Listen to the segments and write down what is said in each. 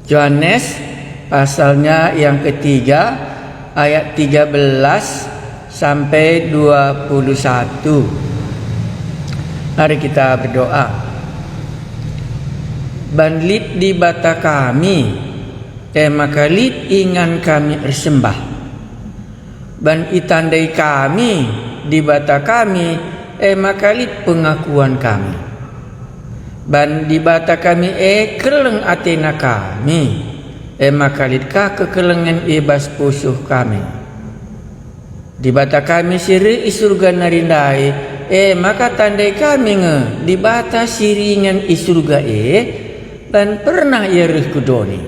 Yohanes pasalnya yang ketiga ayat 13 sampai 21. Mari kita berdoa. Banlit di bata kami, makalit ingan kami bersembah. Ban itandai kami di bata kami, makalit pengakuan kami. Ban di bata kami keleng atena kami, makalit ka kekelengan ibas pusuh kami. Di bata kami siri isurga narindai, maka tandai kami di bata siringan isurga dan pernah yerih kudoni.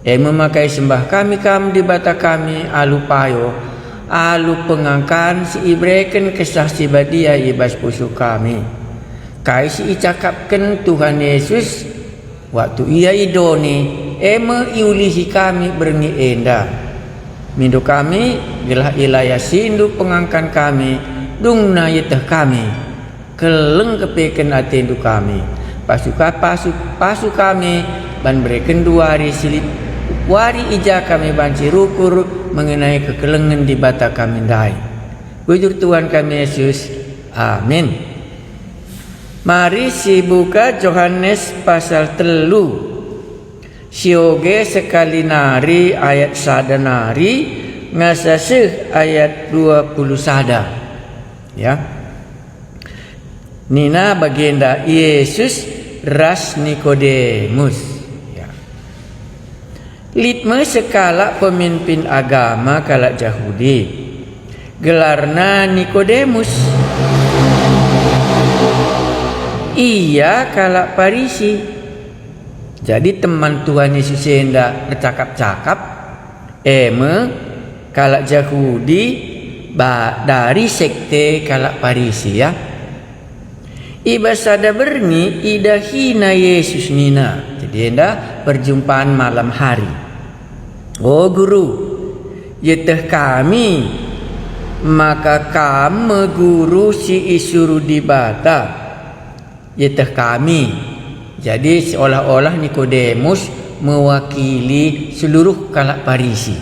Memakai sembah kami di bata kami alu payo, alu pengangkan si ibreken kesaksi badia ibas pusuh kami. Kai si icakapkan Tuhan Yesus waktu ia idoni iulihi kami berngi enda. Mindu kami gelah ilaya sindu pengangkan kami dung na yetah kami keleng kepeken atendu kami pasu kami ban bereken duari silip wari ija kami banci rukur mengenai kekelengan di bata kami dai. Bujur Tuhan kami Yesus. Amin. Mari si buka Yohanes pasal 3. Sioge sekali nari ayat sada nari ngasasih ayat 20 sada. Ya. Nina bagenda Yesus ras Nikodemus. Ya. Litme sekala pemimpin agama kala Yahudi. Gelarna Nikodemus. Ia kalak Parisi. Jadi teman Tuhan Yesus hendak bercakap-cakap kalak Yahudi dari sekte kalak Parisi ya. Ibasada berni ida hina Yesus nina. Jadi hendak perjumpaan malam hari. Oh guru, yeteh kami maka kamu guru si isuru di bata. Yeteh kami. Jadi seolah-olah Nikodemus mewakili seluruh kalak Parisi.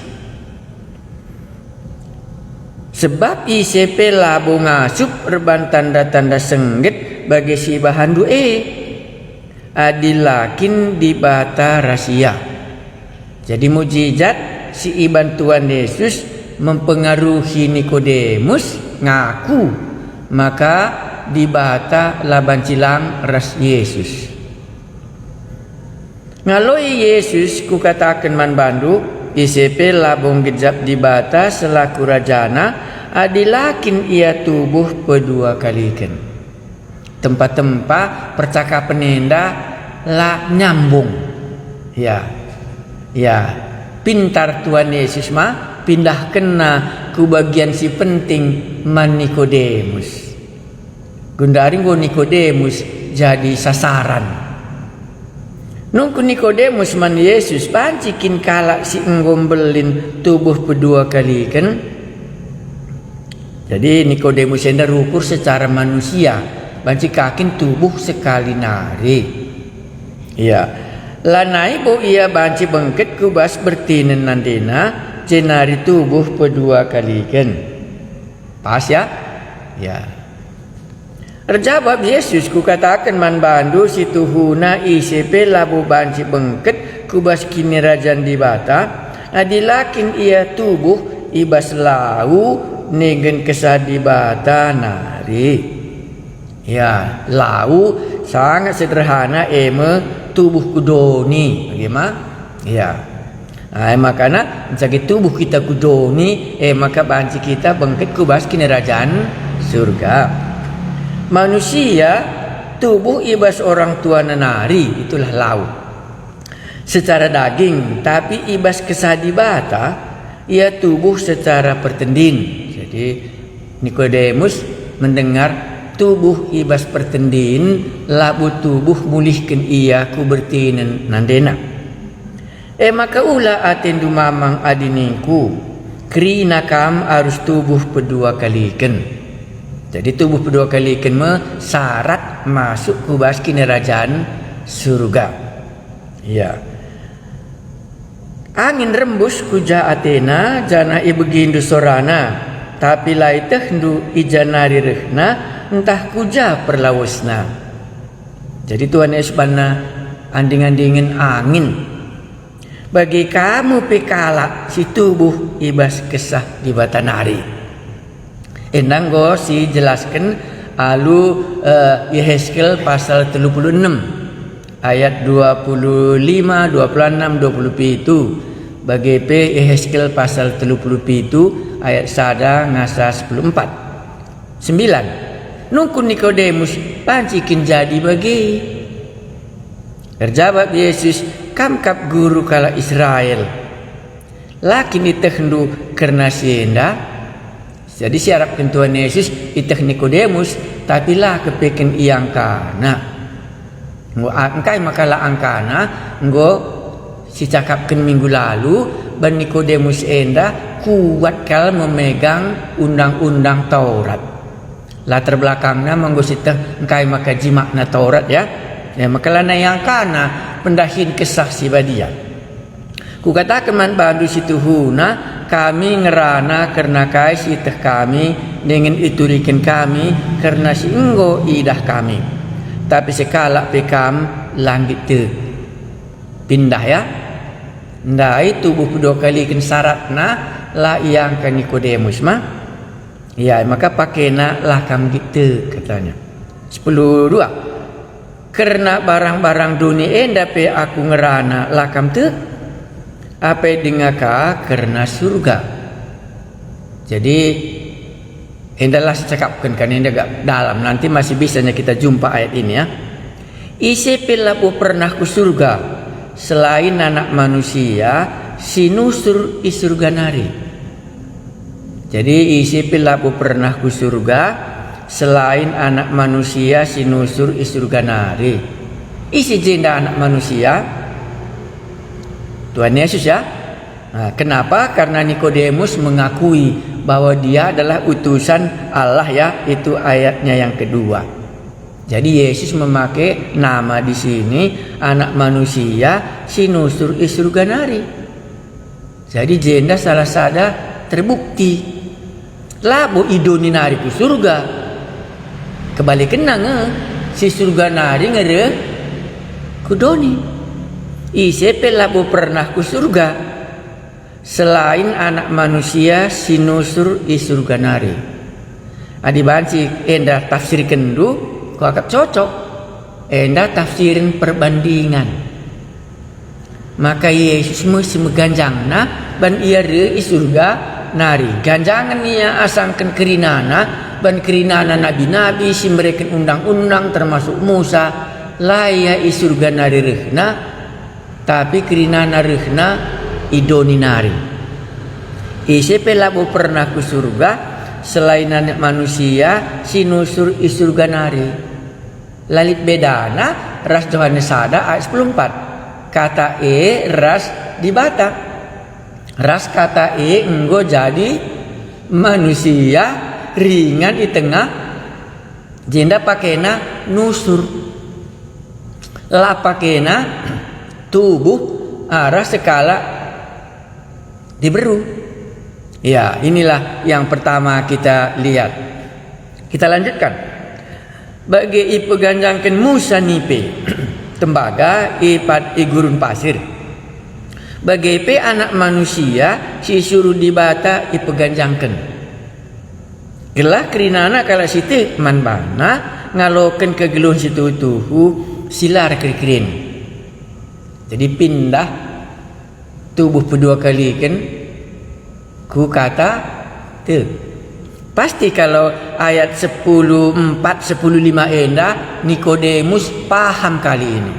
Sebab ICP labo ngasup reban tanda-tanda sengget bagi si bahan du'e adilakin di bata rahasia. Jadi mujizat si iban Tuhan Yesus mempengaruhi Nikodemus ngaku maka di bata laban cilang ras Yesus. Ngaloi Yesus ku katakan man bandu ICP labong gejap di bata selaku rajana adilakin ia tubuh pedua kalikan. Tempat-tempat percakapan enda la nyambung. Ya. Pintar Tuhan Yesus mah pindah kena ku bagian si penting man Nikodemus. Gundaring go Nikodemus jadi sasaran. Nungku Nikodemus man Yesus pancikin kalak si nggombelin tubuh kedua kali kan. Jadi Nikodemus hendak ukur secara manusia, banci kakin tubuh sekali nari. Iya. Lanai bo ia banci bengket kubas bertinen nandena cenari tubuh kedua kali kan. Pas ya? Ya. Terjawab Yesus ku katakan man bandu si tuhuna ICP labu banci bengket kubas kini rajan di bata adilakin ia tubuh ibas lau negen kesadi bata nari. Ya, lau sangat sederhana tubuh kudoni. Bagaimana? Ya. Makanya sakit tubuh kita kudoni maka banci kita bengket kubas kini rajan surga. Manusia tubuh ibas orang tua nari itulah lau secara daging, tapi ibas kesadi bata ia tubuh secara pertendin. Jadi Nikodemus mendengar tubuh ibas pertendin labu tubuh mulihkan ia ku bertinen nandena. Maka ulah atendu mamang adiningku krina kam harus tubuh pedua kalikan. Jadi tubuh kedua kali syarat masuk kubas kini kerajaan surga. Ya. Angin rembus kuja Athena jana ibegindu sorana, tapi lai tehdu ijanari rehna entah kuja perlawusna. Jadi Tuhan Yesus bana anding-andingin angin. Bagi kamu pekala si tubuh ibas kesah di batanari. Endang go si jelaskan alu Yehezkel pasal 36 ayat 25, 26, 27. Bagi P Yehezkel pasal 37 ayat sada ngasa 14. 9. Nungkun Nikodemus pancikin jadi bagi. Terjawab Yesus, kamkap guru kala Israel. Lakin itehnu karena sienda. Jadi siarapkan Tuhan Yesus iteh Nikodemus, tapi lah kepekin iang kana. Ngo angkai makalah angkana, ngo si cakapkan minggu lalu, ban Nikodemus enda kuat kal memegang undang-undang Taurat. Latar belakangnya menggositah engkai makaji makna Taurat ya. Ya makalah na yang kana pendahin kesaksi badia. Ku katakan man bandu situ huna kami ngerana karena kai siteh kami dengan iturikan kami karena si enggo idah kami. Tapi sekala pekam langit te pindah ya. Ndai tubuh kedua kali kan syaratna la yang kan Nikodemus mah. Ya maka pakena lakam gitu katanya. 10:2. Karena barang-barang dunia enda pe aku ngerana lakam tu apa dengaka karena surga. Jadi endalah secakapkan kan enda gak dalam, nanti masih bisanya kita jumpa ayat ini ya. Isi pelapu pernah ku surga selain anak manusia sinusur isurga nari. Jadi isi pelapu pernah ku surga selain anak manusia sinusur isurga nari. Isi jenda anak manusia Tuhan Yesus ya. Nah, kenapa? Karena Nikodemus mengakui bahwa dia adalah utusan Allah ya. Itu ayatnya yang kedua. Jadi Yesus memakai nama di sini anak manusia sinusur isurga nari. Jadi jenda salah sada terbukti labu idoni nari ku surga. Kebalik kenang si surga nari ngere kudoni. Ise pelabu pernah ku surga selain anak manusia sinusur isurga nari. Adi banci enda tafsir kendu ku akap cocok. Enda tafsirin perbandingan. Maka Yesus mesti meganjangna ban ia re isurga nari. Ganjangan ia asangkan kerinana ban kerinana nabi-nabi si mereka undang-undang termasuk Musa laya isurga nari rehna, tapi kerinana rehna idoni nari. Isi pelabu pernah ku surga selain anak manusia sinusur isurga nari. Lalit bedana ras Yohanes sada ayat 14. Kata ras dibata. Ras kata enggo jadi manusia ringan di tengah jenda pakena nusur la pakena tubuh arah skala diberu. Ya inilah yang pertama kita lihat. Kita lanjutkan. Bagi ipe ganjangkan Musa nipe tembaga ipat igurun pasir. Bagi ipe anak manusia si suruh dibata ipe ganjangkan. Gelah kerinana kala situ man bana ngaloken ke geluh situ tuhu silar kering. Jadi pindah tubuh kedua kali kan ku kata tu. Pasti kalau ayat 10:4 10:5 enda Nikodemus paham kali ini.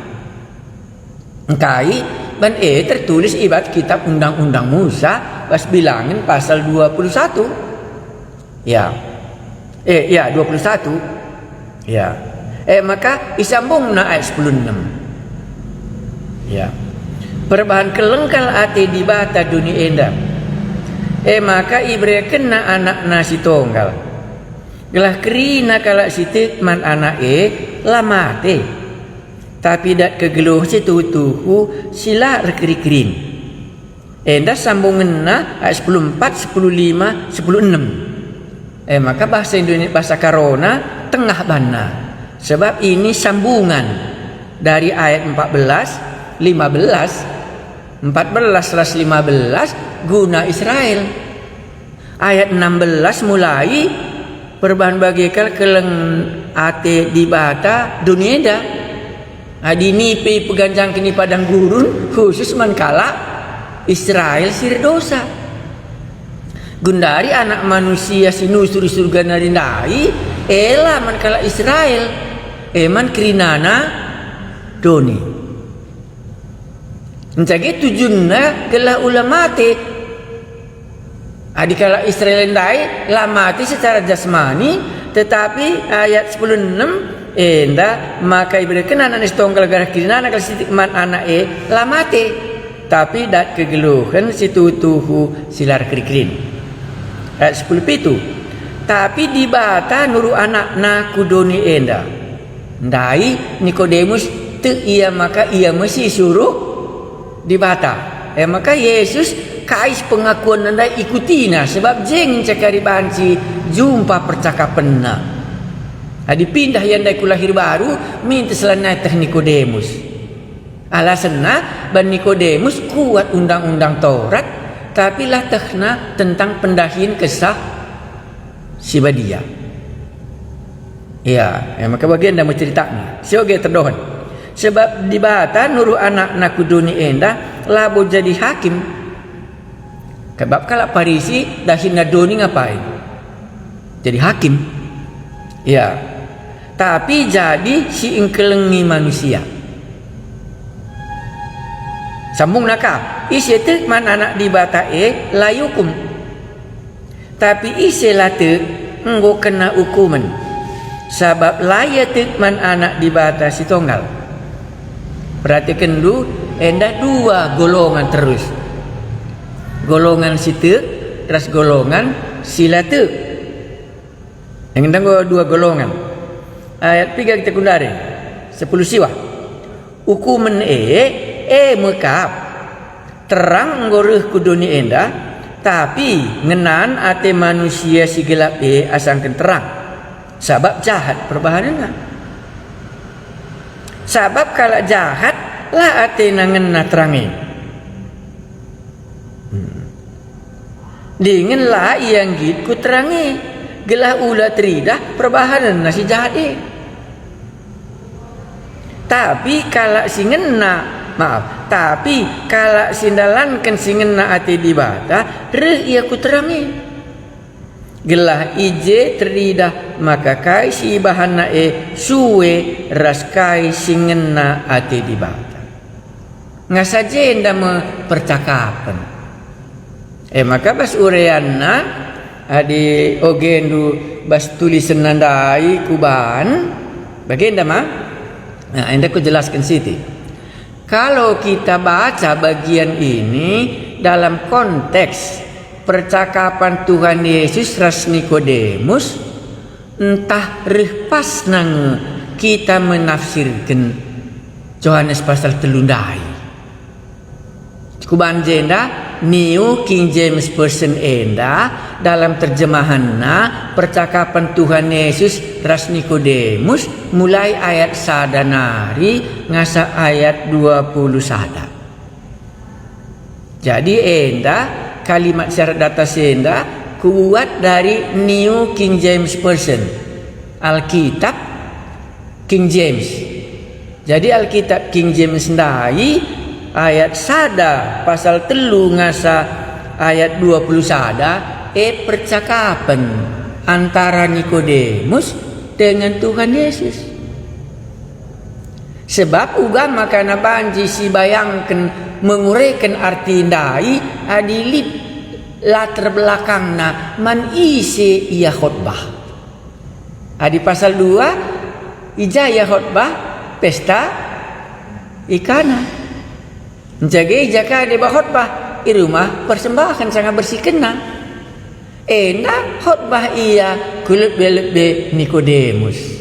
Engkai ban tertulis ibarat kitab undang-undang Musa pas bilangin pasal 21. Ya. Ya 21. Ya. Maka isambung na ayat 10:6. Ya. Perubahan kelengkal ati di bata dunia enda. Maka ibre kena anak nasi tonggal. Gelah kerina kala sitik man anak lamate. Tapi dak kegeluh situ tuhu sila rekri-krin. Enda sambunganna ayat 10:4, 10:5, 10:6. Maka bahasa Indonesia bahasa Karona tengah bana. Sebab ini sambungan dari ayat 14, 15, 14 + 15 guna Israel. Ayat 16 mulai perubahan bagaikan keleng ate di bata dunia dah. Adini pe peganjang kini padang gurun khusus mankala Israel sir dosa. Gundari anak manusia sinusur surga narindai ela mankala Israel eman krinana doni. Encage tujunna gelah ulamate adikala Israel ndai la mati secara jasmani, tetapi ayat 10:6 enda maka berkenan anis tonggal garah krinana kal sitik man anae la mati, tapi dat kegeluhan situ tuhu silar krikrin. Ayat 10:7 tapi di bata nuru anak na kudoni enda ndai Nikodemus te ia maka ia mesti suruh di bata. Maka Yesus kais pengakuan anda ikutina sebab jeng cakari banci jumpa percakapan na. Dipindah yang dai kulahir baru minta selanai teh Nikodemus. Alasanna ban Nikodemus kuat undang-undang Taurat tapi lah tehna tentang pendahin kesah si badia. Maka bagian dah menceritanya. Sioge terdohon. Sebab di bata nuru anak nakuduni enda labo jadi hakim. Sebab kalau Parisi dahin nadoni ngapain? Jadi hakim. Tapi jadi si engkelengi manusia. Sambung nakap. Isi tek man anak di bata layukum. Tapi isi late enggo kena hukuman. Sebab layatek man anak di bata si tonggal. Perhatikan dulu, enda dua golongan terus. Golongan situ, terus golongan silate. Yang tengok dua golongan. Ayat 3 kita kundari 10 siwa. Hukuman mekap terang ngoreh kuduni enda, tapi ngenan ate manusia si gelap asangkan terang. Sebab jahat perbahanana. Sebab kalau jahat lah ate ngena terangi. Dingin lah yang gitu terangi. Gelah ulah teridah perbahanan nasi jahat Tapi kalau si ngena, tapi kalau sindalankan si ngena ate di bata, ia ku terangi. Gelah ije teridah maka kai si bahana suwe ras kai si ngena ate di bata. Nggak saja enda percakapan. Maka bas ureana adi ogendu bas tulisan nandai kuban bagenda mah. Nah, enda ku jelaskan siti. Kalau kita baca bagian ini dalam konteks percakapan Tuhan Yesus ras Nikodemus, entah pas nang kita menafsirkan Yohanes pasal 3 kuban jenda New King James Version enda dalam terjemahanna percakapan Tuhan Yesus ras Nikodemus mulai ayat sadanari ngasa ayat 20 sada. Jadi enda kalimat syarat data senda kuat dari New King James Version, Alkitab King James. Jadi Alkitab King James ndai ayat sada pasal 3 ngasa ayat 20 sada percakapan antara Nikodemus dengan Tuhan Yesus. Sebab ugama kana banji si bayangkan menguraikan arti ndai adilip latar belakangna man isi ia khotbah. Adi pasal 2 ijaya khotbah pesta ikana. Menjaga ijaka di khotbah di rumah persembahan sangat bersih kena. Enak khotbah ia kulit belebe Nikodemus.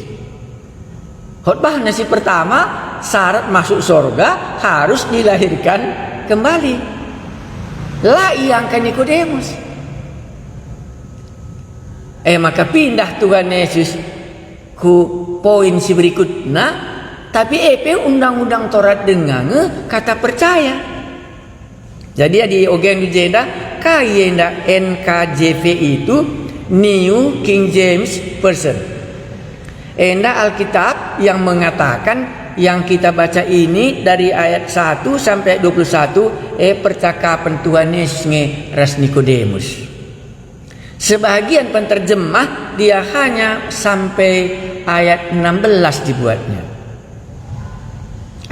Khotbah nasi pertama syarat masuk surga harus dilahirkan kembali. Lah yang ke Nikodemus. Maka pindah Tuhan Yesus ku poin si berikutnya, tapi undang-undang Taurat dengan kata percaya. Jadi di ogen jeda kayenda NKJV itu New King James Version. Enda Alkitab yang mengatakan yang kita baca ini dari ayat 1 sampai 21 percakapan Tuhan Yesus ras Nikodemus. Sebagian penterjemah dia hanya sampai ayat 16 dibuatnya.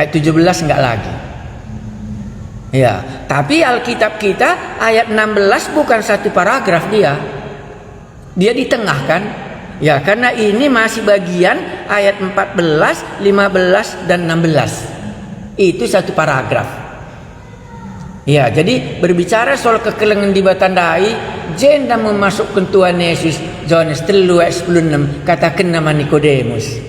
Ayat 17 enggak lagi. Ya, tapi Alkitab kita ayat 16 bukan satu paragraf dia. Dia ditengahkan. Ya, karena ini masih bagian ayat 14, 15 dan 16. Itu satu paragraf. Ya, jadi berbicara soal kekelengan dibatandai, jenda memasukkan Tuhan Yesus Yohanes 3 ayat 16 katakan nama Nikodemus.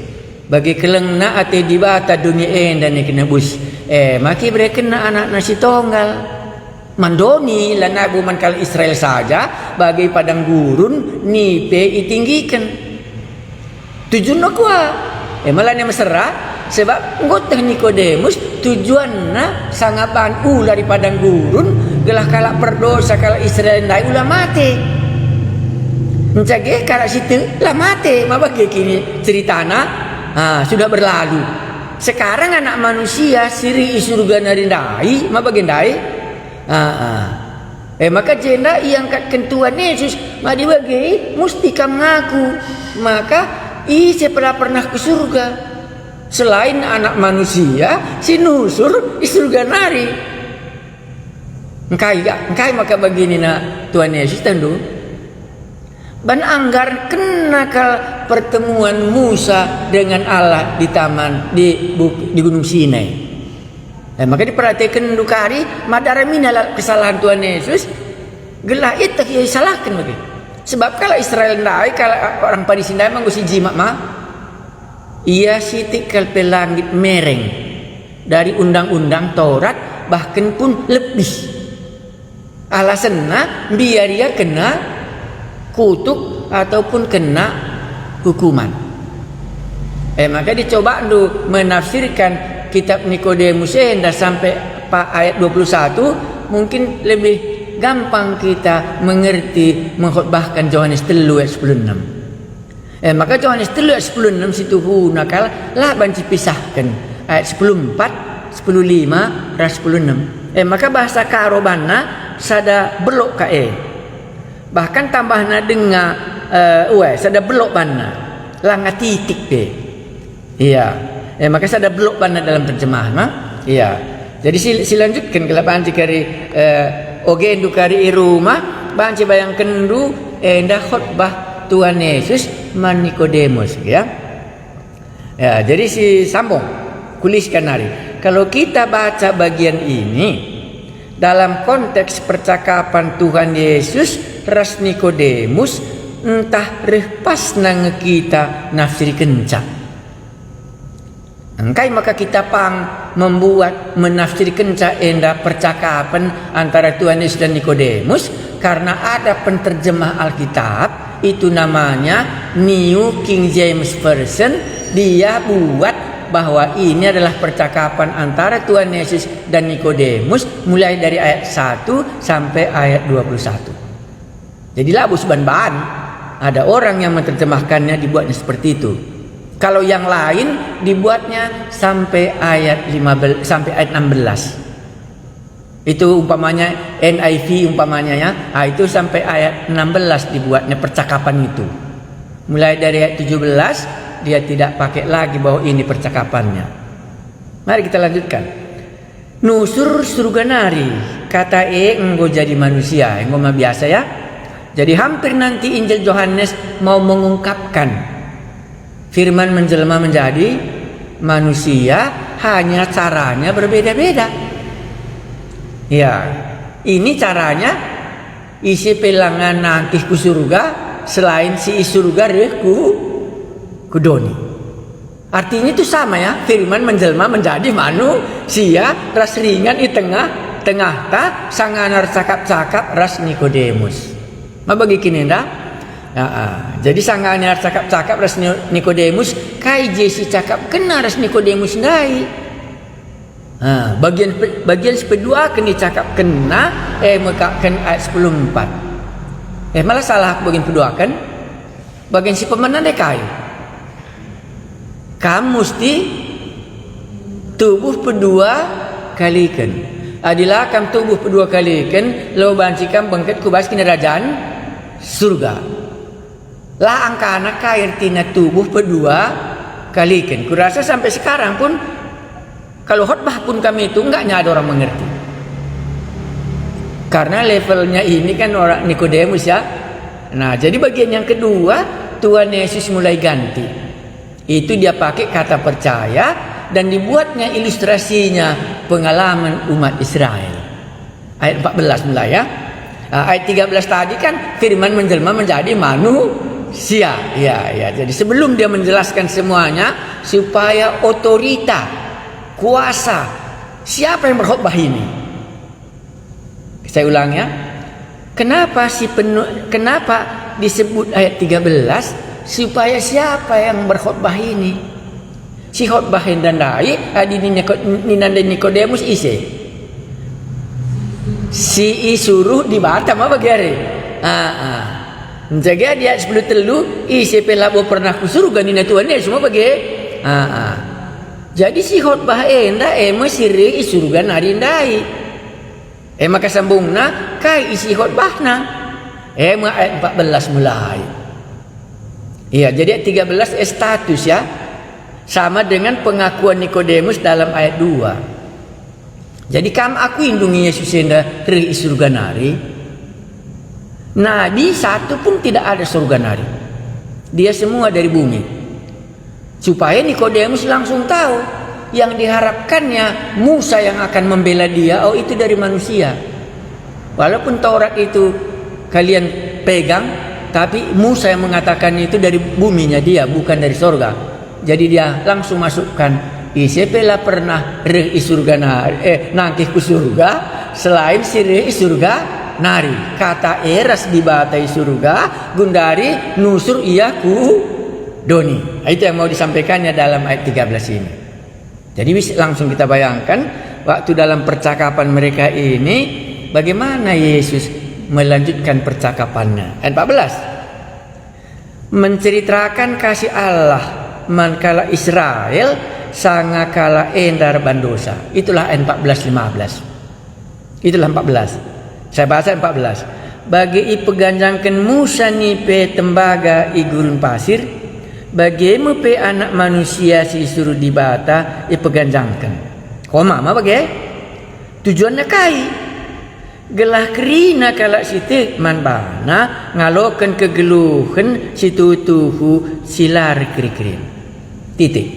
Bagi kelengna ate dibata dunia dan ikenebus. Maki mereka kena anak nasi tonggal. Mandoni lana buman kal Israel saja bagi padang gurun nipe itinggikan. Tujuan kuah. Malah yang mesra sebab ngoteh Nikodemus tujuannya sangapan ulah di padang gurun gelah kalak perdosa kalak Israel ndai ulah mati. Mencage kalak situ lah mati. Mabagi kini ceritana sudah berlalu. Sekarang anak manusia siri surga narindai mabagi ndai. Maka jenda yang kat kentuan Yesus madi bagi mustika mengaku maka pernah ke surga. Selain anak manusia si nusur di surga nari. Engkai maka begini nak Tuhan Yesus tendu ban anggar kenakal pertemuan Musa dengan Allah di taman di Gunung Sinai. Maka diperhatikan dukari madara minal kesalahan Tuhan Yesus gelah itu yang salahkan bagi. Sebab kalau Israel ndai kalau orang Parisi ndai manggusi jimat mah ia sitikal pelangit mereng dari undang-undang Taurat bahkan pun lebih. Alasannya biar dia kena kutuk ataupun kena hukuman. Maka dicoba untuk menafsirkan kitab Nikodemus hendak sampai ayat 21 mungkin lebih gampang kita mengerti mengkhotbahkan Yohanes 3 ayat 16. Maka Yohanes 3 ayat 16 situ nakal lah banci pisahkan ayat 14, 15, 16. Maka bahasa karobana sada belok bahkan tambahna dengan sada belok bana langa titik be. Iya. Maka sada belok bana dalam terjemahan iya. Jadi silanjutkan kalau banci kari ogen dukari irumah banci bayangkan du endah khotbah Tuhan Yesus man Nikodemus ya. Ya, jadi si sambung kuliskan hari. Kalau kita baca bagian ini dalam konteks percakapan Tuhan Yesus ras Nikodemus entah repas nang kita nafsiri kencang. Engkai maka kita membuat menafsiri kencang endah percakapan antara Tuhan Yesus dan Nikodemus karena ada penterjemah Alkitab itu namanya New King James Version dia buat bahwa ini adalah percakapan antara Tuhan Yesus dan Nikodemus mulai dari ayat 1 sampai ayat 21. Jadi labus ban-ban ada orang yang menerjemahkannya dibuatnya seperti itu. Kalau yang lain dibuatnya sampai ayat 15 sampai ayat 16. Itu umpamanya NIV umpamanya ya. Itu sampai ayat 16 dibuatnya percakapan itu. Mulai dari ayat 17 dia tidak pakai lagi bahwa ini percakapannya. Mari kita lanjutkan. Nusur surga nari kata enggo jadi manusia enggo mah biasa ya. Jadi hampir nanti Injil Yohanes mau mengungkapkan firman menjelma menjadi manusia hanya caranya berbeda-beda. Ya, ini caranya isi pelangan nanti ku surga selain si surga ku doni. Artinya itu sama ya, firman menjelma menjadi manusia ras ringan di tengah tengah ta sanganar cakap-cakap ras Nikodemus. Ma bagi kini dah. Jadi sanganar cakap-cakap ras Nikodemus kai jesi cakap kena ras Nikodemus ndai. Bagian sepedua kena cakap kena mekakan ayat 14. Malah salah bagian kedua kan. Bagian si pemenang dekai. Kamu mesti tubuh kedua kalikan. Adilah kam tubuh kedua kalikan lo bancikan bangkit kubas kini kerajaan surga. Lah angka anak kair tina tubuh kedua kalikan. Kurasa sampai sekarang pun kalau khotbah pun kami itu enggaknya ada orang mengerti. Karena levelnya ini kan orang Nikodemus ya. Nah, jadi bagian yang kedua Tuhan Yesus mulai ganti. Itu dia pakai kata percaya dan dibuatnya ilustrasinya pengalaman umat Israel. Ayat 14 mulai ya. Ayat 13 tadi kan firman menjelma menjadi manusia. Ya. Jadi sebelum dia menjelaskan semuanya supaya otorita, kuasa, siapa yang berkhotbah ini? Saya ulang ya. Kenapa disebut ayat 13? Supaya siapa yang berkhotbah ini? Si khotbah dan dai ninanda Nikodemus ise. Si suruh di Batam apa gere? Menjaga dia 10 telu ise pelabo pernah kusuruh ganina Tuhan semua bagi. Jadi si khotbah enda mesiri isurugan hari ndai. Maka sambungna kai isi khotbahna. Ayat 14 mulai. Iya, jadi ayat 13 status ya. Sama dengan pengakuan Nikodemus dalam ayat 2. Jadi kam aku indungi Yesus enda ri surga nari. Nabi satu pun tidak ada surga nari. Dia semua dari bumi. Supaya Nikodemus langsung tahu yang diharapkannya Musa yang akan membela dia, itu dari manusia. Walaupun Taurat itu kalian pegang, tapi Musa yang mengatakannya itu dari buminya dia, bukan dari surga. Jadi dia langsung masukkan isepela pernah re surga nari, nangkih ku surga selain sire surga nari. Kata eras dibatai surga, gundari nusur ia ku doni. Itu yang mau disampaikannya dalam ayat 13 ini. Jadi langsung kita bayangkan waktu dalam percakapan mereka ini bagaimana Yesus melanjutkan percakapannya. Ayat 14. Menceritakan kasih Allah mankala Israel sangakala endar bandosa. Itulah ayat 14-15. Itulah 14. Saya bahasa 14. Bagi ipeganjangkan Musa nipe tembaga i gurun pasir, bagi pe anak manusia si suruh dibata ipeganjangkan. Koma ma bagi? Tujuannya kai. Gelah kerina kalak sitik man bana ngalokan kegeluhan situ tuhu silar kiri-kiri. Titik.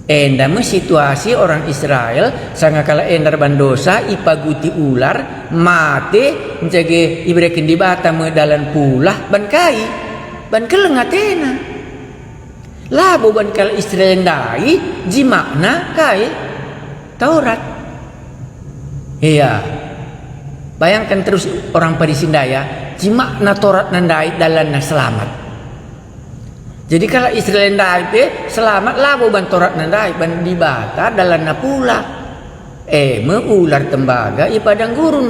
Endama situasi orang Israel sangakala endar bandosa ipaguti ular mate mencage ibrekin dibata medalan pulah ban kai ban kelengatena. Labo ban kala Israel dai jimakna kai Taurat. Iya. Bayangkan terus orang Parisindaya jimakna Taurat nandai dalanna selamat. Jadi kalau Israel nandai selamat labo ban Taurat nandai ban dibata dalanna pula. Me ular tembaga i padang gurun.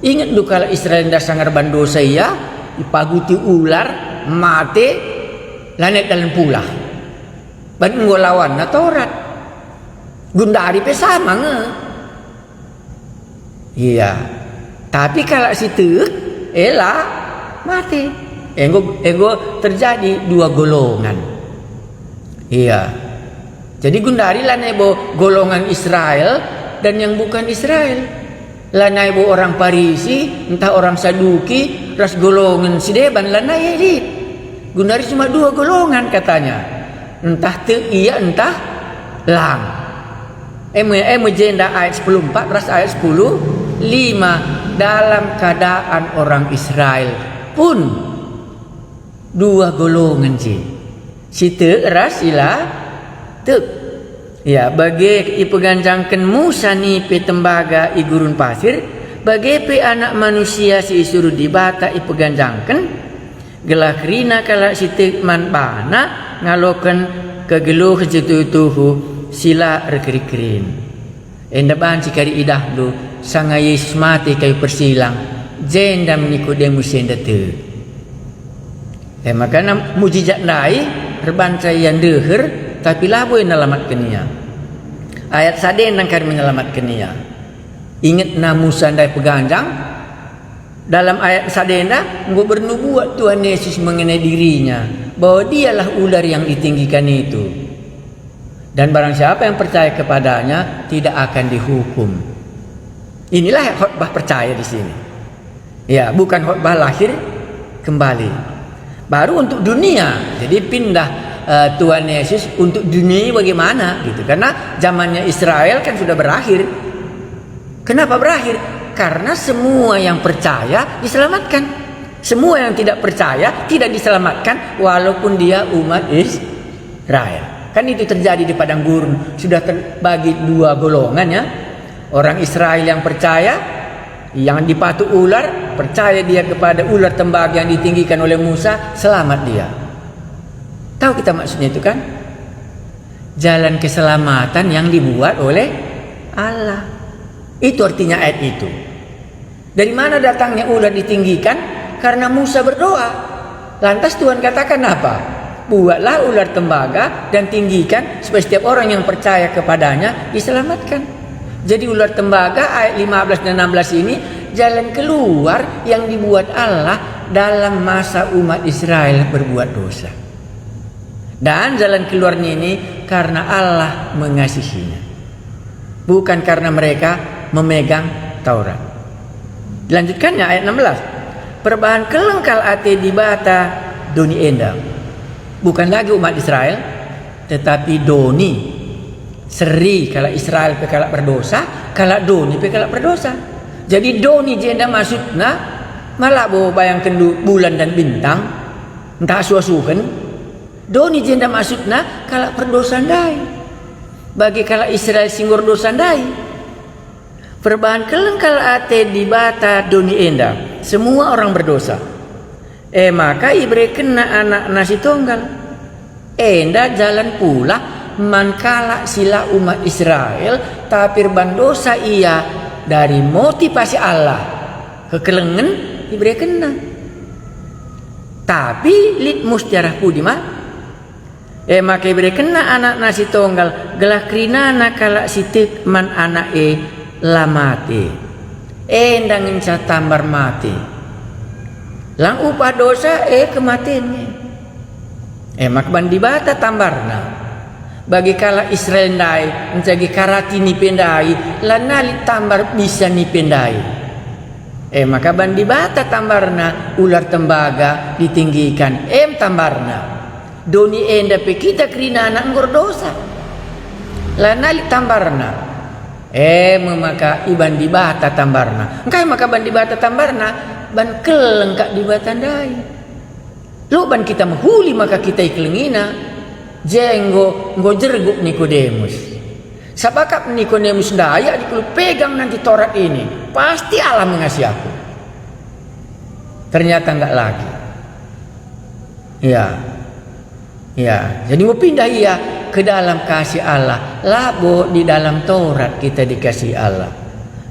Ingat du kalau Israel nda sangar bandosa ya ipaguti ular mate lanet dalan pula. Ban ngolawan na Taurat. Gundari pe sama nge. Iya. Tapi kalau situ elah mati. Enggo terjadi dua golongan. Iya. Jadi gundari lanebo golongan Israel dan yang bukan Israel. Lanebo orang Parisi, entah orang Saduki, ras golongan Sideban lanai elit. Gundari cuma dua golongan katanya. Entah iya entah lang. Jenda ayat 14 ras ayat 10 5 dalam keadaan orang Israel pun dua golongan si te ras ila te Ya, bagi ipegancangkan Musa ni pe tembaga i gurun pasir, bagi pe anak manusia si suruh dibata ipegancangkan, gelah kerina kala sitik man bana ngalokan kegeluh kejetutuhu sila rekeri-kerin. Enda ban sikari idah lu sanga Yesus mati kayu persilang, jendam Nikodemus enda tu. Maka mujizat nai rebanca yang deher tapi labo yang menyelamatkan ia. Ayat saden yang akan menyelamatkan ia. Ingat na Musa ndai peganjang dalam ayat saden dah engkau bernubuat Tuhan Yesus mengenai dirinya bahwa dialah ular yang ditinggikan itu. Dan barang siapa yang percaya kepadanya tidak akan dihukum. Inilah khotbah percaya di sini. Ya, bukan khotbah lahir kembali. Baru untuk dunia. Jadi pindah Tuhan Yesus untuk dunia bagaimana gitu. Karena zamannya Israel kan sudah berakhir. Kenapa berakhir? Karena semua yang percaya diselamatkan. Semua yang tidak percaya tidak diselamatkan walaupun dia umat Israel. Kan itu terjadi di padang gurun. Sudah terbagi dua golongan ya. Orang Israel yang percaya, yang dipatuk ular, percaya dia kepada ular tembaga yang ditinggikan oleh Musa, selamat dia. Tahu kita maksudnya itu kan? Jalan keselamatan yang dibuat oleh Allah. Itu artinya ayat itu. Dari mana datangnya ular ditinggikan? Karena Musa berdoa. Lantas Tuhan katakan apa? Buatlah ular tembaga dan tinggikan supaya setiap orang yang percaya kepadanya diselamatkan. Jadi ular tembaga ayat 15 dan 16 ini jalan keluar yang dibuat Allah dalam masa umat Israel berbuat dosa. Dan jalan keluarnya ini karena Allah mengasihinya. Bukan karena mereka memegang Taurat. Dilanjutkannya ayat 16. Perbahan kelengkal ate dibata doni endang. Bukan lagi umat Israel, tetapi doni. Seri kalau Israel pekalak berdosa, kalau doni pekalak berdosa. Jadi doni jenda maksudnya malah bawa bayangkan bulan dan bintang, entah asuh-asuhan. Doni jenda maksudnya kalau berdosa ndai. Bagi kalau Israel singgur dosa ndai. Perbahan kelengkal ate dibata doni enda. Semua orang berdosa. Maka ibre kena anak nasi tunggal. Enda jalan pula mankala sila umat Israel tapi berdosa ia dari motivasi Allah kekelengan diberi kena. Tapi litmus jarah pudima maka diberi kena anak nasi tunggal gelah krinana kala sitik man anak lamati endang inca tambar mati lang upah dosa kematiannya mak bandi bata tambarna bagi kala Israel ndai mencagi karati ni pendai lanali tambar bisa ni pendai maka bandi bata tambarna ular tembaga ditinggikan tambarna doni enda pe kita krina anak ngor dosa lanali tambarna maka iban di bata tambarna engkai maka bandi bata tambarna ban keleng kak di batandai lo ban kita menghuli maka kita iklengina jenggo jerguk Nikodemus. Sabakap Nikodemus daya dikulu pegang nanti Taurat ini, pasti Allah mengasihi aku. Ternyata enggak lagi. Ya. Jadi mau pindah ke dalam kasih Allah. Labo di dalam Taurat kita dikasih Allah.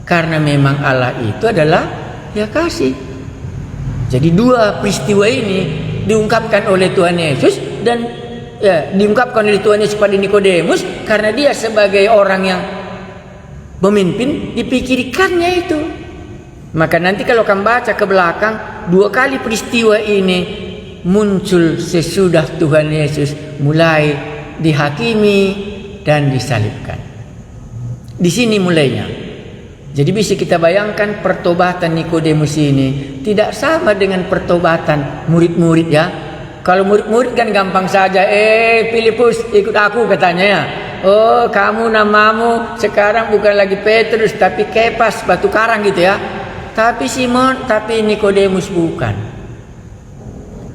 Karena memang Allah itu adalah kasih. Jadi dua peristiwa ini diungkapkan oleh Tuhan Yesus dan diungkapkan oleh Tuhan Yesus pada Nikodemus karena dia sebagai orang yang memimpin dipikirkannya itu. Maka nanti kalau kamu baca ke belakang dua kali peristiwa ini muncul sesudah Tuhan Yesus mulai dihakimi dan disalibkan. Di sini mulainya. Jadi bisa kita bayangkan pertobatan Nikodemus ini tidak sama dengan pertobatan murid-murid ya. Kalau murid-murid kan gampang saja. Filipus ikut aku katanya ya. Oh kamu namamu sekarang bukan lagi Petrus tapi Kepas batu karang gitu ya. Tapi Nikodemus bukan.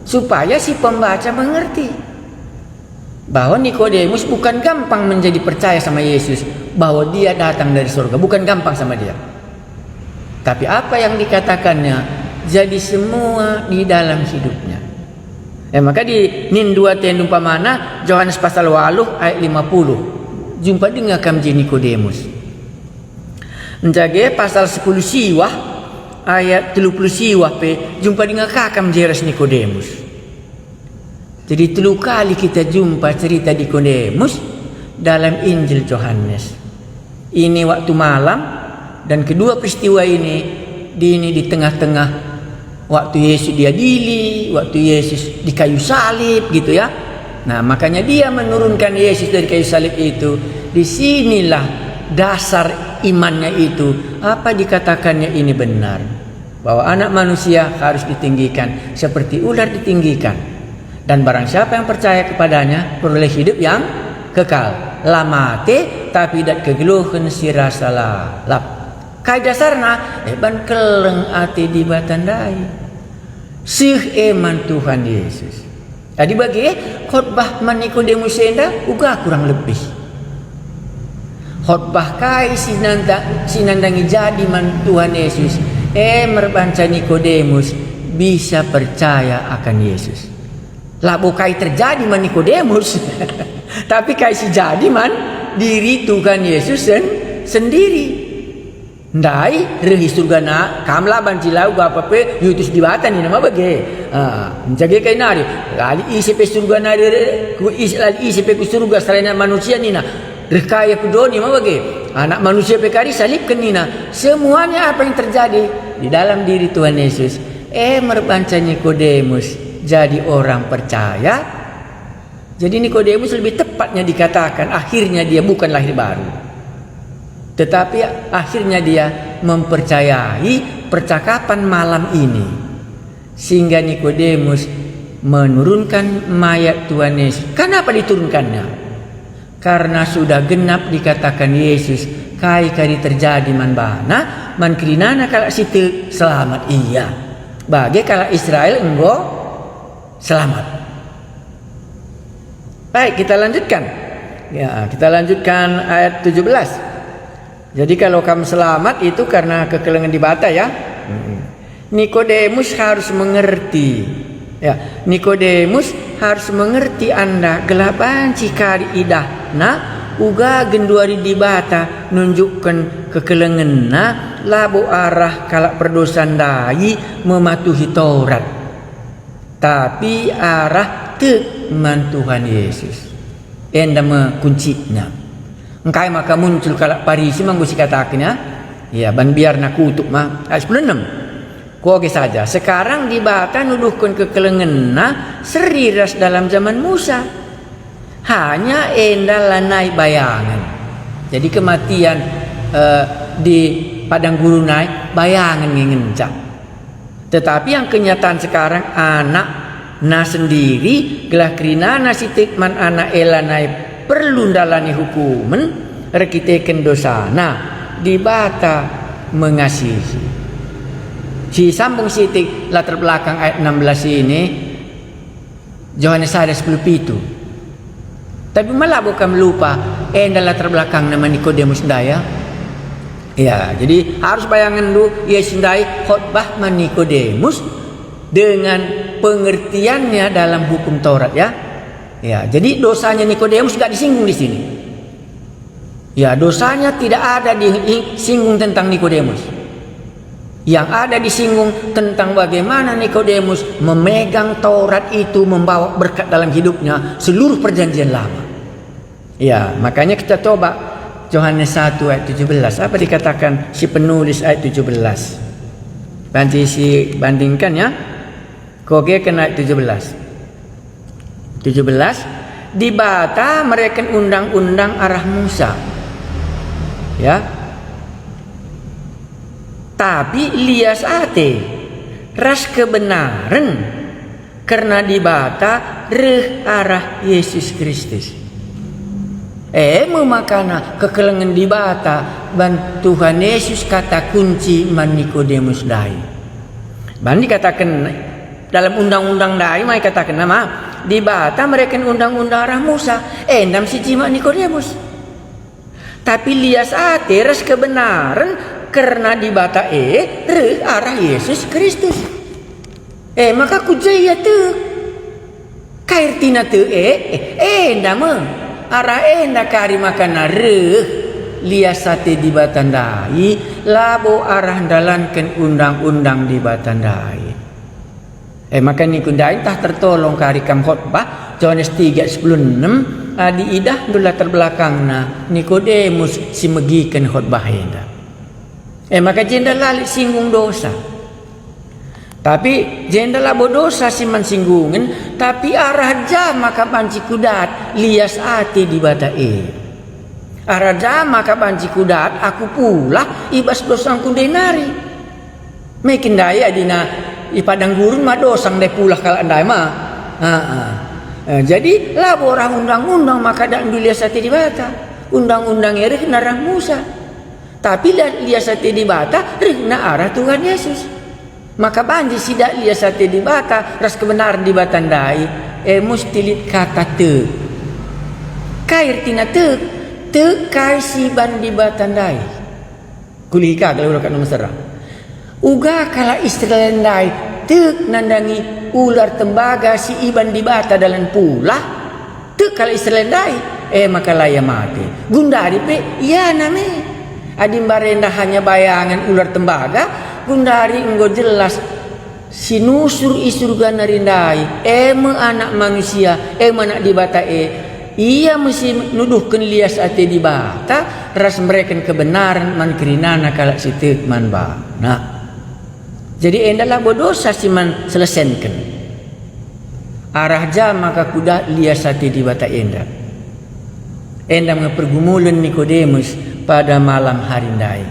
Supaya si pembaca mengerti bahwa Nikodemus bukan gampang menjadi percaya sama Yesus, bahwa dia datang dari surga, bukan gampang sama dia. Tapi apa yang dikatakannya jadi semua di dalam hidupnya. Maka di nin dua tendung pamana Yohanes pasal 8 ayat 50. Jumpa dengan kamji Nikodemus. Menjaga pasal 10 siwah ayat 30 siwah pe jumpa dengan kakam jeres Nikodemus. Jadi 3 kali kita jumpa cerita Nikodemus dalam Injil Yohanes. Ini waktu malam, dan kedua peristiwa ini di tengah-tengah waktu Yesus diadili, waktu Yesus di kayu salib gitu ya. Nah, makanya dia menurunkan Yesus dari kayu salib itu. Disinilah dasar imannya itu. Apa dikatakannya ini benar, bahwa anak manusia harus ditinggikan seperti ular ditinggikan, dan barang siapa yang percaya kepadanya peroleh hidup yang kekal. Lamate tapi dat kegeluhan sirasalah lap. Kai dasarna ban keleng ati di batandai. Sih eman Tuhan Yesus. Tadi bagi khotbah man Nikodemus enda uga kurang lebih. Khotbah kai sinandangi jadi man Tuhan Yesus. Merbanca Nikodemus bisa percaya akan Yesus. Lah bukai terjadi man Nikodemus. Tapi kai si jadi man diri Tuhan Yesus sendiri. Ndai rehi surgana kamla banjilau apa pe yutus dibatan ni nama bage menjaga kai nari lali isi pe surgana ku isi lali isi pe surga selain manusia nina rekaya kudoni nama bage anak manusia pe kari salibkan nina. Semuanya apa yang terjadi di dalam diri Tuhan Yesus. Merbanca Nikodemus jadi orang percaya. Jadi Nikodemus lebih tepatnya dikatakan akhirnya dia bukan lahir baru, tetapi akhirnya dia mempercayai percakapan malam ini. Sehingga Nikodemus menurunkan mayat Tuhan Yesus. Kenapa diturunkannya? Karena sudah genap dikatakan Yesus kai kari terjadi man bana man krinana kala situ selamat iya. Bagi kala Israel enggo selamat. Baik, kita lanjutkan. Ya, kita lanjutkan ayat 17. Jadi kalau kamu selamat itu karena kekelengan di bata ya. Nikodemus harus mengerti. Ya, Nikodemus harus mengerti Anda gelapan cikari idah. Nah, uga genduari di bata nunjukkan kekelengan na labu arah kalak perdosan dai mematuhi Taurat. Tapi arah tek man Tuhan Yesus. Enda menkuncinya. Engkai maka muncul kalak Parisi manggusi katakannya, ya ban biar nak kutuk mah ayat 16. Koge saja. Sekarang di bata nuduhkan kekelengena seriras dalam zaman Musa. Hanya enda lanai bayangan. Jadi kematian di padang gurunai bayangan ngencak. Tetapi yang kenyataan sekarang anak na sendiri gelah krina nasitik man anak elanai perlu dalani hukumen rekiteken dosana di bata mengasihi. Si sambung sitik latar belakang ayat 16 ini Yohanes ada 10 pitu. Tapi malah bukan lupa latar belakang nama Nikodemus daya. Ya, jadi harus bayangan dulu Yesus dai khotbah man Nikodemus dengan pengertiannya dalam hukum Taurat ya. Ya, jadi dosanya Nikodemus enggak disinggung di sini. Ya, dosanya tidak ada disinggung tentang Nikodemus. Yang ada disinggung tentang bagaimana Nikodemus memegang Taurat itu membawa berkat dalam hidupnya seluruh perjanjian lama. Ya, makanya kita coba Yohanes 1 ayat 17. Apa dikatakan si penulis ayat 17? Banci si bandingkan ya. Koge kena ayat 17. 17 di bata mereka undang-undang arah Musa. Ya. Tapi lias ate ras kebenaran karena di bata reh arah Yesus Kristus. Memakana kekelengan di bata ban Tuhan Yesus kata kunci man Nikodemus dai. Ban dikatakan dalam undang-undang dai mai katakan nama di bata mereka undang-undang arah Musa. Endam si jima Nikodemus. Tapi lias ras kebenaran karena di bata arah Yesus Kristus. Maka kujaya tu kair tina tu endam arah enda kari makana lias sate di batandai labo arah dalankan undang-undang di batandai. Maka ni kundai tah tertolong kari kam khotbah Yohanes 3:16 di idah dula terbelakangna Nikodemus si megikan khotbah enda. Maka jenda lali singgung dosa. Tapi jenda labo dosa si mansinggungan tapi arah jam maka banci kudat lias ati di bata arah jam maka banci kudat aku pula ibas dosang kundenari. Mekin daya dina i padang gurun mah dosang deh pula kalau andai mah. Jadi labo orang undang-undang maka dak liasati di bata. Undang-undang rih narang Musa. Tapi liasati di bata rih na arah Tuhan Yesus. Maka banji sidak liasati di bata ras kebenaran di batandai mustilit kata te. Kair tina te kai siban di batandai. Kulika kalau urakan mesra. Uga kala istilendai tek nandangi ular tembaga si iban di bata dalam pula tek kala istilendai maka laya mati gundari pe iya name adim barenda hanya bayangan ular tembaga gundari enggo jelas sinusur isurga narindai anak manusia anak di bata iya mesti nuduhkan lias ate di bata ras mereka kebenaran man kerinana kala sitek man bana. Jadi endalah bodosa siman selesaikan. Arah jam maka kuda liasati di bata enda. Enda mengapergumulan Nikodemus pada malam hari ndai.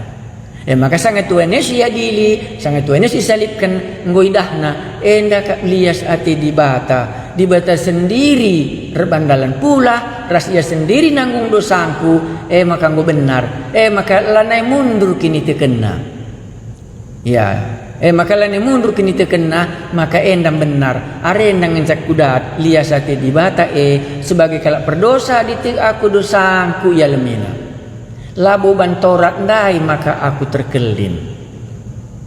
Maka sangat Tuhan Yesus diadili, sangat Tuhan Yesus disalibkan ngoidahna enda lias ati di bata sendiri rebandalan pula ras ia sendiri nanggung dosangku maka nggo benar maka lanai mundur kini tekena. Ya. Maka lani mundur kini terkena maka endam benar arendang ngecak kudat liasati di bata sebagai kalak berdosa di aku dosangku ya lemina labo bantorat ndai maka aku terkelin.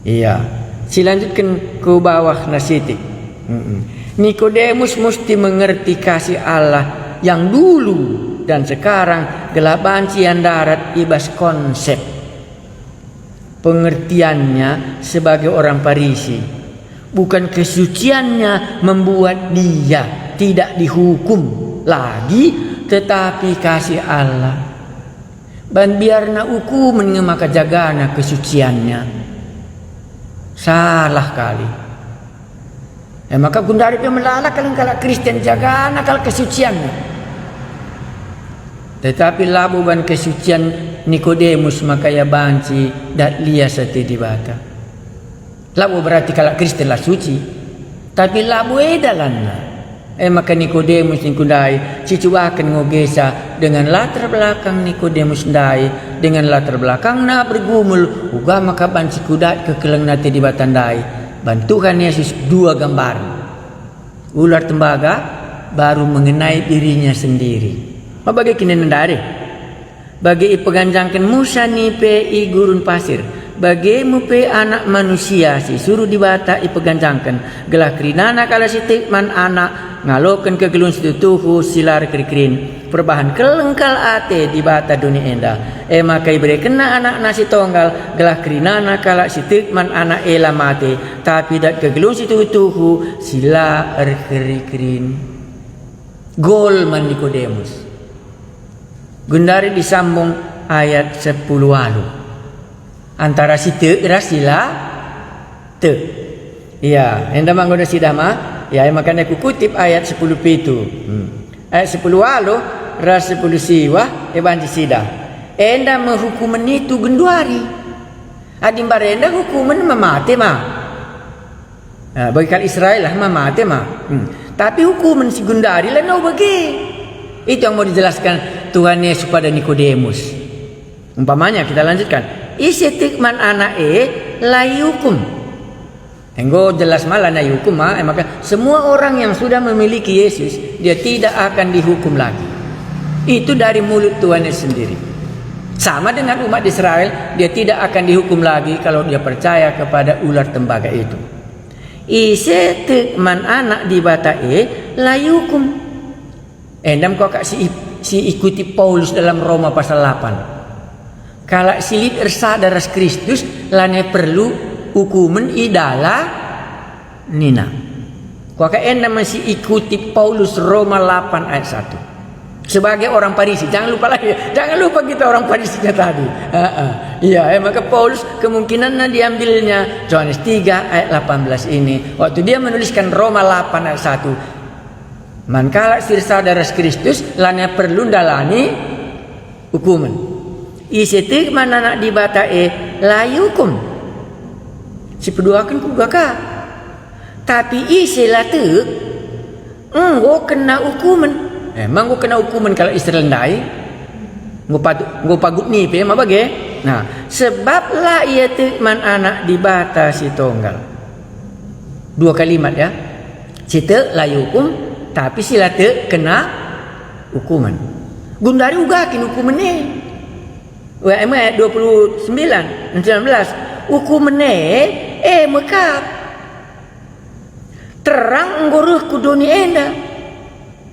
Iya silanjutkan ke bawah nasitik. Nikodemus mesti mengerti kasih Allah yang dulu dan sekarang gelaban cian darat ibas konsep pengertiannya sebagai orang Farisi. Bukan kesuciannya membuat dia tidak dihukum lagi, tetapi kasih Allah. Dan biarna hukuman maka jagana kesuciannya. Salah kali. Maka gundari pemelala kalau Kristen jagana kalau kesuciannya. Tetapi labu ban kesucian Nikodemus maka ya banci dat liasati di bata. Labu berarti kalau Kristen lah suci. Tapi labu edalanna. Maka Nikodemus nikundai cicuakan ngogesa dengan latar belakang Nikodemus ndai dengan latar belakang na bergumul uga maka banci kudat kekeleng nate di batandai. Bantukan Yesus dua gambar. Ular tembaga baru mengenai dirinya sendiri. Bagi kini nendari, bagi ipeganjangkan Musa nipe i gurun pasir, bagi mupe anak manusia si suruh dibata ipeganjangkan, gelah kerinana kala si tikman anak ngalokan kegelun situtuhu silar kerikrin, perbahan kelengkal ate dibata dunia enda, maka ibere kena anak nasi tonggal, gelah kerinana kala si tikman anak ela mate, tapi dat kegelun situtuhu silar kerikrin, gol man Nikodemus. Gundari disambung ayat 10 walu antara si te rasila te. Iya, enda manggoda sidama. Ya, makanya aku kutip ayat 10 pitu. Ayat 10 walu ras 10 siwa banci sida. Enda menghukuman itu genduari. Adim barenda hukuman memate mah. Bagi kal Israel lah memate mah. Tapi hukuman si gundari lah no bagi. Itu yang mau dijelaskan Tuhan Yesus pada Nikodemus. Umpamanya kita lanjutkan. Isi tikman anak lai hukum. Enggo jelas malah na hukum maka semua orang yang sudah memiliki Yesus dia tidak akan dihukum lagi. Itu dari mulut Tuhan sendiri. Sama dengan umat Israel, dia tidak akan dihukum lagi kalau dia percaya kepada ular tembaga itu. Ise te man anak di batae la hukum. Endam kok si ikuti Paulus dalam Roma pasal 8. Kalau silit ersadaras Kristus lane perlu hukuman idala nina. Kok endam masih ikuti Paulus Roma 8 ayat 1. Sebagai orang Farisi, jangan lupa kita orang Farisinya tadi. Iya, maka Paulus kemungkinan diambilnya Yohanes 3 ayat 18 ini. Waktu dia menuliskan Roma 8 ayat 1. Mankala sirsadaras Kristus lana perlu dalani hukuman. Isetik mana nak dibatae layukum. Si peduakan kugaka. Tapi iselah tu engko kena hukuman. Emang gua kena hukuman kalau Israel ndai? Gua pagut ni pe mah bage. Nah, sebab la ia tu man anak dibata si tonggal. 2 kalimat ya. Cita la hukum tapi sila tu kena hukuman. Gundari ugakin hukuman ni. WM 29 19 hukuman ni mekap. Terang nggoruh ku dunia enda.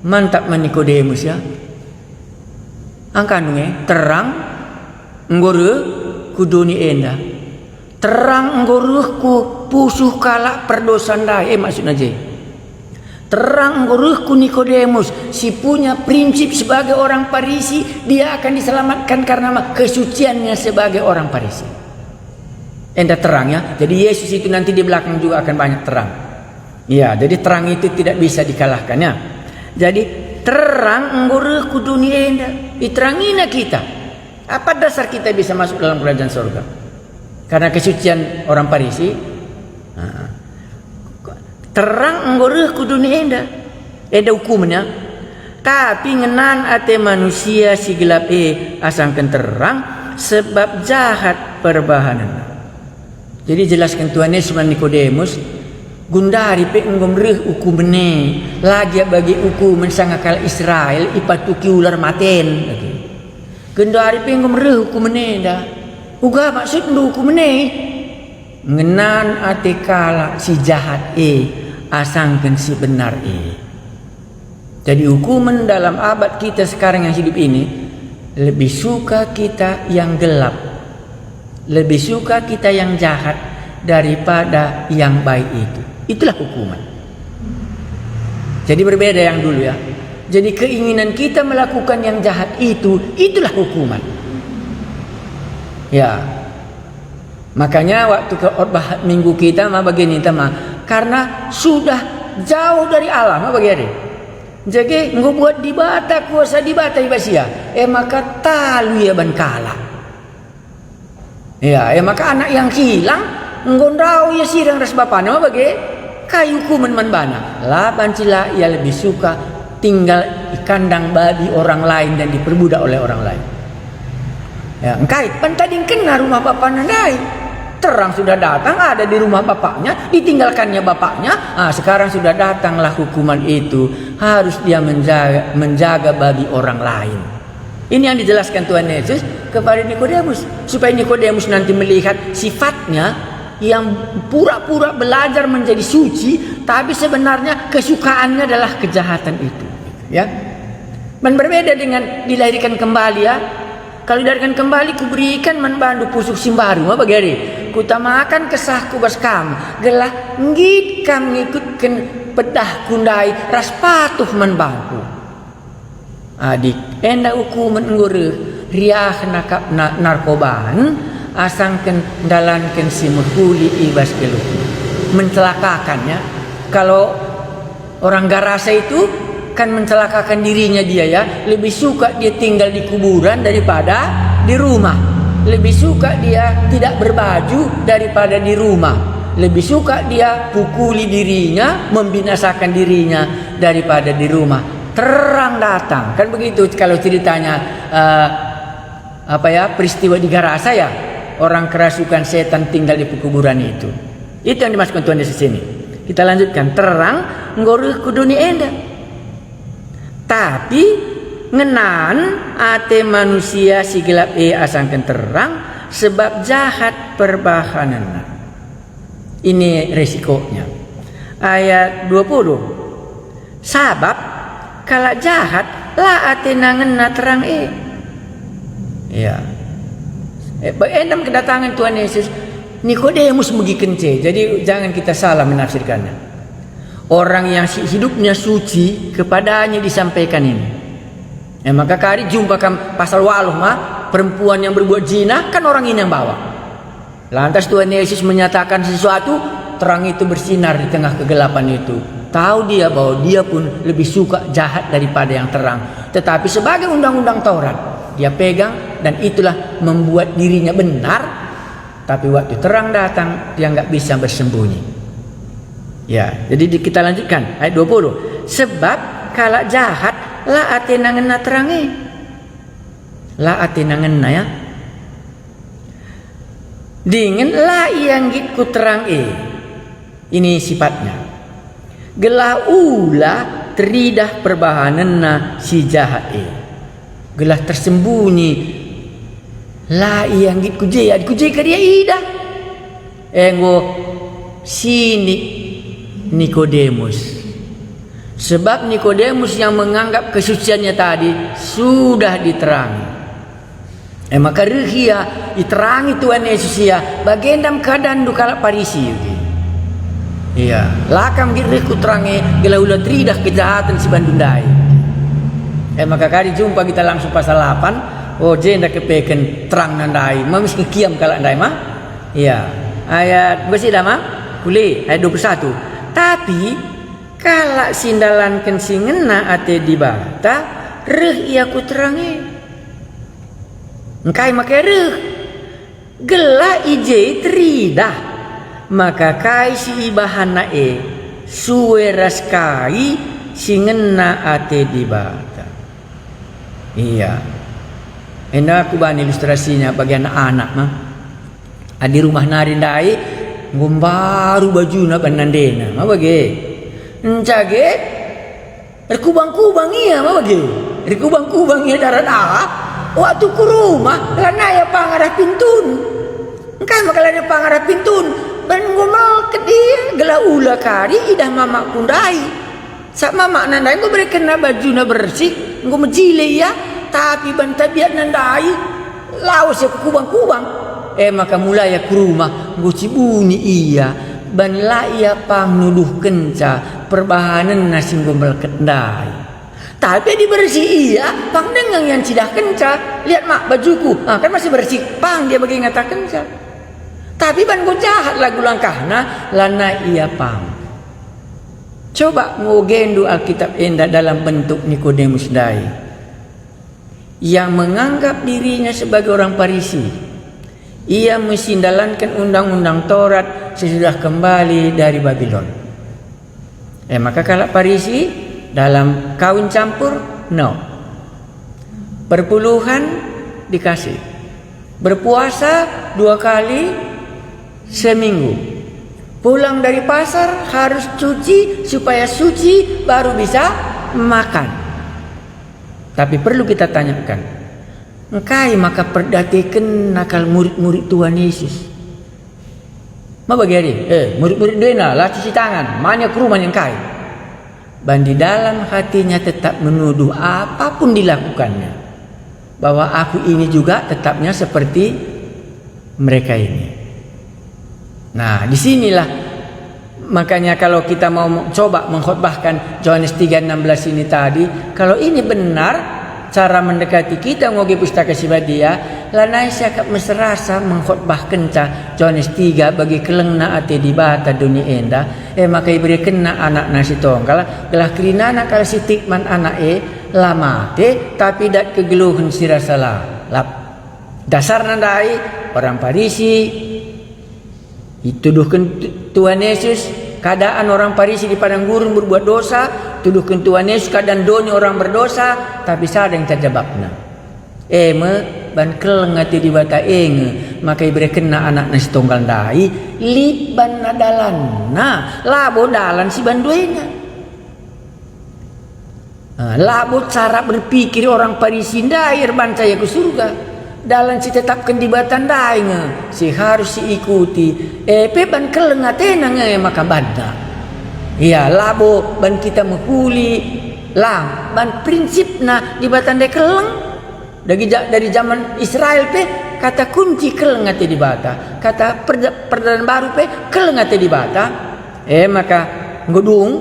Mantap man Nikodemus ya. Angkan terang nggoruh ku dunia enda. Terang nggoruh ku pusuh kalak perdosan dai maksudnya je. Terang nggoruh ku Nikodemus si punya prinsip sebagai orang Farisi, dia akan diselamatkan karena kesuciannya sebagai orang Farisi. Enda terang ya. Jadi Yesus itu nanti di belakang juga akan banyak terang. Ya, jadi terang itu tidak bisa dikalahkan ya. Jadi terang nggoruh ku dunia enda. Diterangina kita. Apa dasar kita bisa masuk dalam kerajaan surga? Karena kesucian orang Farisi. Terang nggoruh ku dunia enda. Eda hukumnya. Tapi ngenan ate manusia si gelap asangkan terang sebab jahat perbahanan. Jadi jelaskan Tuhan Yesus dan Nikodemus, gundari pe ngomreh hukumne lagi bagi hukuman sangakal Israel ipatuki ular maten. Gundari pe ngomreh hukumne dah. Uga maksud ndu hukumne ngenan ate kala si jahat asangkan si benar Jadi hukuman dalam abad kita sekarang yang hidup ini, lebih suka kita yang gelap, lebih suka kita yang jahat daripada yang baik itu. Itulah hukuman. Jadi berbeda yang dulu ya. Jadi keinginan kita melakukan yang jahat itu, itulah hukuman. Ya. Makanya waktu ke khotbah minggu kita mah begini karena sudah jauh dari Allah mah begini. Jadi engkau buat dibata kuasa dibata ibasia. Maka talu ya ban kala. Ya, maka anak yang hilang nggondau ya sirang ras bapana mah bagi kayu hukuman man bana. Lah bancila ia lebih suka tinggal di kandang babi orang lain dan diperbudak oleh orang lain. Ya, engkai pan tadi kena rumah bapaknya dai. Terang sudah datang ada di rumah bapaknya, ditinggalkannya bapaknya. Sekarang sudah datanglah hukuman itu. Harus dia menjaga babi orang lain. Ini yang dijelaskan Tuhan Yesus kepada Nikodemus, supaya Nikodemus nanti melihat sifatnya yang pura-pura belajar menjadi suci, tapi sebenarnya kesukaannya adalah kejahatan itu. Ya, dan berbeda dengan dilahirkan kembali ya. Kalau dilahirkan kembali kuberikan manbandu pusuk simbaru apa gari kutamakan kesahku baskam gelah ngit kam ngikutkan pedah kundai ras patuh manbandu adik enda hukuman ngureuh riah nakap narkoban asangken dalanken si mehuli ibas keluh mencelakakannya. Kalau orang garasa itu kan mencelakakan dirinya dia ya, lebih suka dia tinggal di kuburan daripada di rumah, lebih suka dia tidak berbaju daripada di rumah, lebih suka dia pukuli dirinya, membinasakan dirinya daripada di rumah. Terang datang kan begitu kalau ceritanya peristiwa di Garasa ya, orang kerasukan setan tinggal di kuburan itu. Itu yang dimaksudkan Tuhan Yesus ini. Kita lanjutkan, terang ngoreh ku dunia enda. Tapi ngenan ate manusia si gelap asangkan terang sebab jahat perbahanan. Ini resikonya. Ayat 20. Sabab kalau jahat la ate ngena terang ya. Endam kedatangan Tuhan Yesus Nikodemus mugi kence. Jadi jangan kita salah menafsirkannya. Orang yang hidupnya suci kepadanya disampaikan ini. Maka kali jumpa pasal 8 mah perempuan yang berbuat zina kan orang ini yang bawa. Lantas Tuhan Yesus menyatakan sesuatu, terang itu bersinar di tengah kegelapan itu. Tahu dia bahwa dia pun lebih suka jahat daripada yang terang. Tetapi sebagai undang-undang Taurat dia pegang dan itulah membuat dirinya benar. Tapi waktu terang datang dia nggak bisa bersembunyi. Ya, jadi kita lanjutkan ayat 20. Sebab kalau jahat la atena ngena terangi. La atena ngena ya. Dingin la yang gitu terang Ini sifatnya. Gelah ulah teridah perbahanana si jahat Gelah tersembunyi. La yang gitu kuje ke dia idah. Enggo sini Nikodemus. Sebab Nikodemus yang menganggap kesuciannya tadi sudah diterangi. Maka rehia diterangi Tuhan Yesus ya. Bagendam keadaan dukala Parisi. Iya, lakam girku terangi gela ulah tridah kejahatan si bandundai. Maka kali jumpa kita langsung pasal 8. Oh jenda kepeken terang nandai. Mamis kiam kala ndai mah. Iya. Ayat besi dah mah. Kuli ayat 21. Tapi kalau sindalan kensi ngena ate dibata reh ia ku terangi. Engkai make reh gelah ije teridah maka kai si ibahana suwe raskai si ngena ate dibata. Iya. Enak aku bani ilustrasinya bagi anak-anak mah. Di rumah narindai ngombaru baju na banandena ma bage encage rekubang-kubang iya ma bage rekubang-kubang iya darat waktu ku rumah lana ya pangarah pintun engkai makalanya pangarah pintun ban ngomal ke dia gela ula kari idah mama kundai sak mama nandai nggo berikan na baju na bersih nggo mejile ya tapi ban tabiat nandai lawas ya kubang-kubang maka mulai ke rumah nguci bunyi iya ban la iya pangnuduh kenca perbahanan nasi gombal kendai tapi dibersih iya pang dengang yang cidah kenca lihat mak bajuku kan masih bersih pang dia bagi ngata kenca tapi ban go jahat lagu langkahna lana iya pang coba ngogendu Alkitab enda dalam bentuk Nikodemus dai yang menganggap dirinya sebagai orang Parisi. Ia mensindalankan undang-undang Taurat sesudah kembali dari Babylon. Maka kalau Parisi dalam kawin campur, no. Perpuluhan dikasih. Berpuasa 2 kali seminggu. Pulang dari pasar harus cuci supaya suci baru bisa makan. Tapi perlu kita tanyakan. Engkai maka perdatikan nakal murid-murid Tuhan Yesus. Ma bagi hari, murid-murid dena lah cuci tangan, mana ke rumah yang kai. Dan di dalam hatinya tetap menuduh apapun dilakukannya. Bahwa aku ini juga tetapnya seperti mereka ini. Nah, disinilah makanya kalau kita mau coba mengkhotbahkan Yohanes 3:16 ini tadi, kalau ini benar cara mendekati kita ngogi pustaka sibadia lanai siakap meserasa mengkhotbah kenca Yohanes 3 bagi kelengna ate dibata dunia enda maka iberi kena anak nasi tongkal gelah kelinana kala sitikman anak lama tapi dak kegeluhan sirasalah lap dasar nandai orang Parisi dituduhkan Tuhan Yesus keadaan orang Parisi di padang gurun berbuat dosa tuduhkan Tuhan Yesus keadaan doni orang berdosa tapi sadang terjebakna me ban keleng ati di bata enge maka ibre kena anak nasi tonggal dai liban nadalan labo dalan si banduenya labo cara berpikir orang Parisindai erban saya ke surga dalan si tetapkan di batan dai si harus si ikuti pe ban keleng atena maka banda iya labo ban kita menghuli lang ban prinsipna di batan dai keleng dari zaman Israel pe kata kunci keleng ate di bata kata perjanjian baru pe keleng ate di bata maka ngodung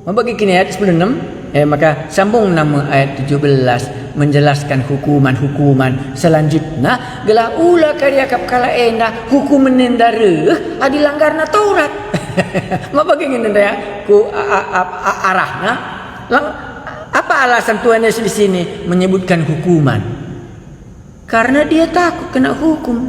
membagi kini ayat 96 maka sambung nama ayat 17 menjelaskan hukuman-hukuman selanjutnya gelah ula karya kap kala enda hukum menendare adilanggarna Taurat membagi kini ya ku arahnya apa alasan Tuhan Yesus di sini menyebutkan hukuman? Karena dia takut kena hukum.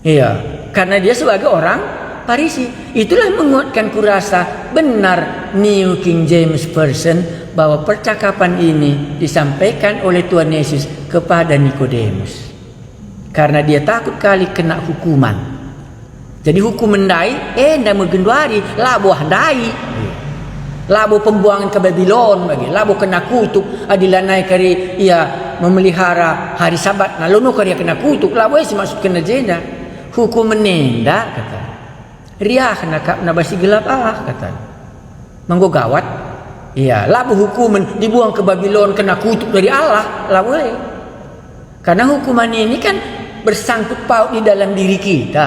Iya, karena dia sebagai orang Farisi. Itulah menguatkan kurasa benar New King James Version bahwa percakapan ini disampaikan oleh Tuhan Yesus kepada Nikodemus. Karena dia takut kali kena hukuman. Jadi hukum mendai, ndak menggenduari labo handai. Labo pembuangan ke Babylon bagi labo kena kutuk adilanai kari ia memelihara hari Sabat nah lono kari kena kutuk labo isi maksud kena jenda hukum menenda kata riah kena kap nabasi gelap kata manggo gawat iya labo hukuman dibuang ke Babylon kena kutuk dari Allah labo karena hukuman ini kan bersangkut paut di dalam diri kita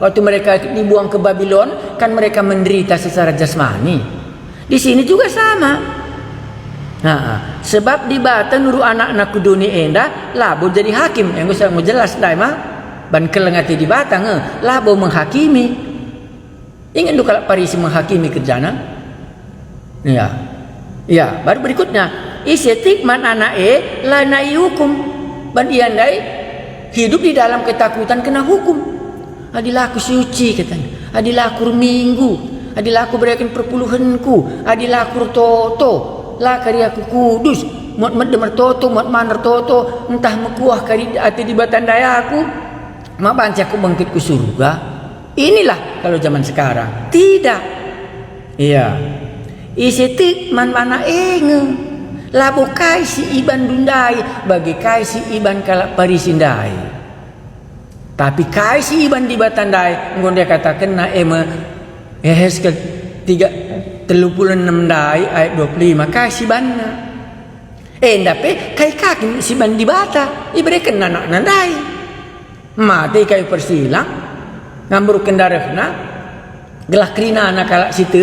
waktu mereka dibuang ke Babylon kan mereka menderita secara jasmani. Di sini juga sama. Sebab di bata nuru anak-anak kuduni enda labo jadi hakim. Yang saya mau jelas dah mah ban kelengati di bata labo menghakimi. Ingin tu kalau Parisi menghakimi kerjana? Ya. Ya, baru berikutnya isetik man anak lanai hukum. Ban iandai hidup di dalam ketakutan kena hukum. Adilah aku suci katanya. Adilah aku minggu. Adilah aku berikan perpuluhanku. Adilah aku toto. Lah kari aku kudus. Muat demar toto, muat manar toto. Entah mekuah kari ati di batandai aku. Mak banci aku bangkit ke surga. Inilah kalau zaman sekarang. Tidak. Iya. Isetik man mana enge. Labo kai si iban dundai. Bagi kai si iban kalak parisindai. Tapi kai si iban di batandai. Ngon dia katakan na Yehezkel 36 dai ayat 25 kasih banna. Ndape kai kaki si ban di bata iberikan anak nandai. Mati kai persilang ngambur kendarana gelah krina anak kalak situ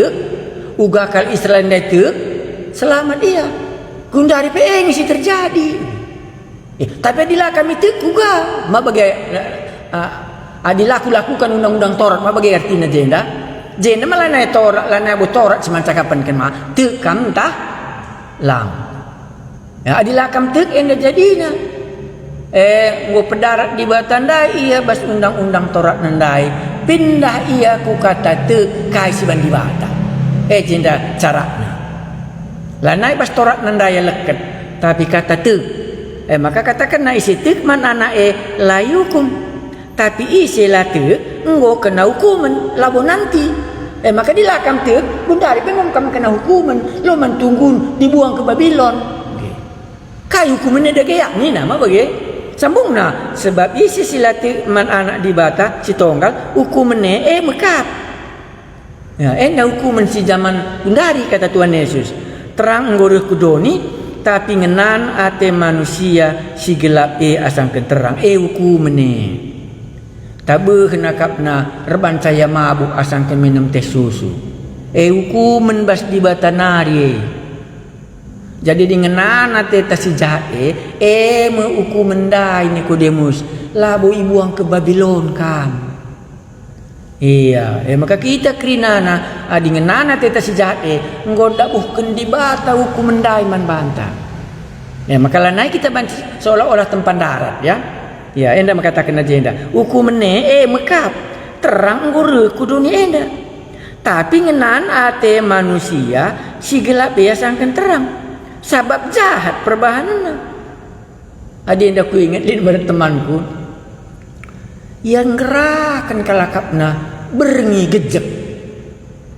uga kal Israel itu selamat dia. Gundari pe ngisi terjadi. Tapi adilah kami tek uga ma bagai adilah aku lakukan undang-undang Taurat ma bagai artinya jenda. Jenda malah naik Taurat, lah naik Taurat semacam kapan kan mah? Tekam tah lang. Ya adilah kam tek enda jadinya. Gua pedarat di batandai ia bas undang-undang Taurat nandai. Pindah ia ku kata tek kai si ban di bata. Jenda caranya. Lah naik bas Taurat nandai leket. Tapi kata tek. Maka katakan naik isi tek man anak layukum. Tapi isi lah tek enggo kena hukuman labo nanti. Maka dilakam tek bundari pengom kam kena hukuman lo mantunggun dibuang ke Babylon. Kai hukumannya dah kayak ni nama bagi sambung na sebab isi silati man anak di bata si tonggal hukumannya mekap. Ya hukuman si zaman bundari kata Tuhan Yesus. Terang ngoreh kudoni tapi ngenan ate manusia si gelap asang keterang hukumannya. Tabe kena kapna reban saya mabuk asang ke minum teh susu. Hukuman bas di batanari. Jadi dengan ate tasi jahe hukuman dai Nikodemus labo ibuang ke Babylon kam. Iya, maka kita krinana dengan ate tasi jahe nggoda bukan di bata hukuman dai man bantah. Maka lanai kita banci seolah-olah tempat darat ya. Ya, enda mengatakan aja enda. Hukumnya mekap terang guru kudunya enda. Tapi ngenan ate manusia si gelap ya sangkan terang. Sabab jahat perbahanana. Ada yang aku ingat di temanku yang gerakan kalakapna berengi gejek.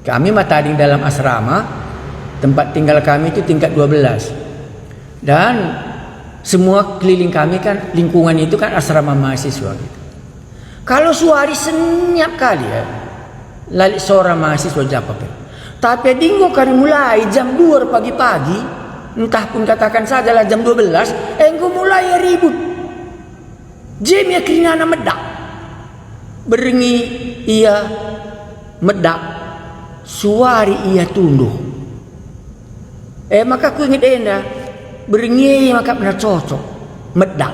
Kami matading dalam asrama, tempat tinggal kami itu tingkat 12. Dan semua keliling kami kan, lingkungan itu kan asrama mahasiswa gitu. Kalau suari senyap kali ya, lalik seorang mahasiswa japa. Tapi dinggo kali mulai jam 2 pagi-pagi, entah pun katakan sajalah jam 12, engko mulai ribut. Jem ya kerinana medak. Berengi ia medak, suari ia tunduh. Maka aku ingat enda, berengi maka benar cocok, medak.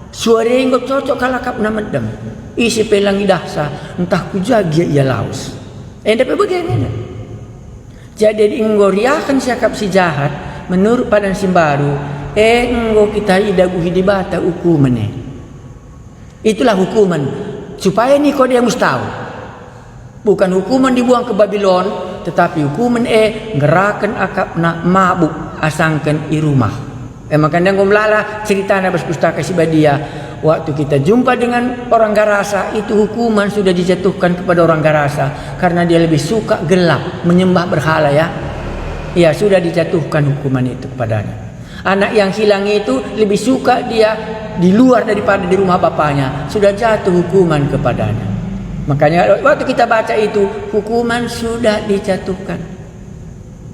Suari engko cocok kalakap na medem. Isi pelangi dahsa, entah ku jaga ia laus. Tapi bagaimana? Jadi engko riakan siakap si jahat, menurut Padan Simbaru, engko kita idaguhi di bata hukumannya. Itulah hukuman, supaya Nikodemus tahu. Bukan hukuman dibuang ke Babylon, tetapi hukuman ngerakan akap na mabuk asangkan i rumah. Makanya engko melala cerita na pustaka si Badia. Waktu kita jumpa dengan orang Garasa, itu hukuman sudah dijatuhkan kepada orang Garasa karena dia lebih suka gelap, menyembah berhala ya. Ya, sudah dijatuhkan hukuman itu kepadanya. Anak yang hilang itu lebih suka dia di luar daripada di rumah bapaknya, sudah jatuh hukuman kepadanya. Makanya waktu kita baca itu, hukuman sudah dijatuhkan.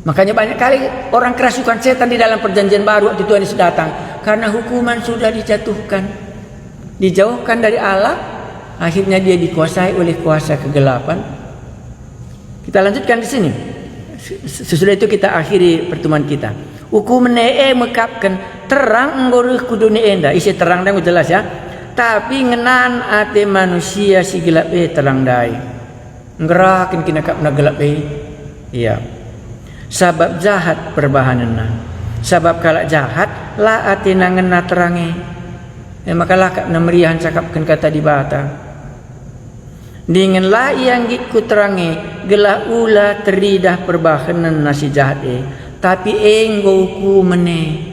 Makanya banyak kali orang kerasukan setan di dalam perjanjian baru waktu Tuhan Yesus datang, karena hukuman sudah dijatuhkan. Dijauhkan dari Allah, akhirnya dia dikuasai oleh kuasa kegelapan. Kita lanjutkan di sini. Sesudah itu kita akhiri pertemuan kita. Hukuman mekapkan terang nggoruh kudu enda. Isi terang dan jelas ya. Tapi ngenan ate manusia si gelap terang dai. Ngerakin kina kap na gelap iya. Sabab jahat perbahanana. Sabab kalak jahat la ate na ngena terange. Maka lakap na meriahan cakapkan kata di bata. Dengan la yang gitku terangi gelah ula teridah perbahanan nasi jahat tapi enggo hukumane.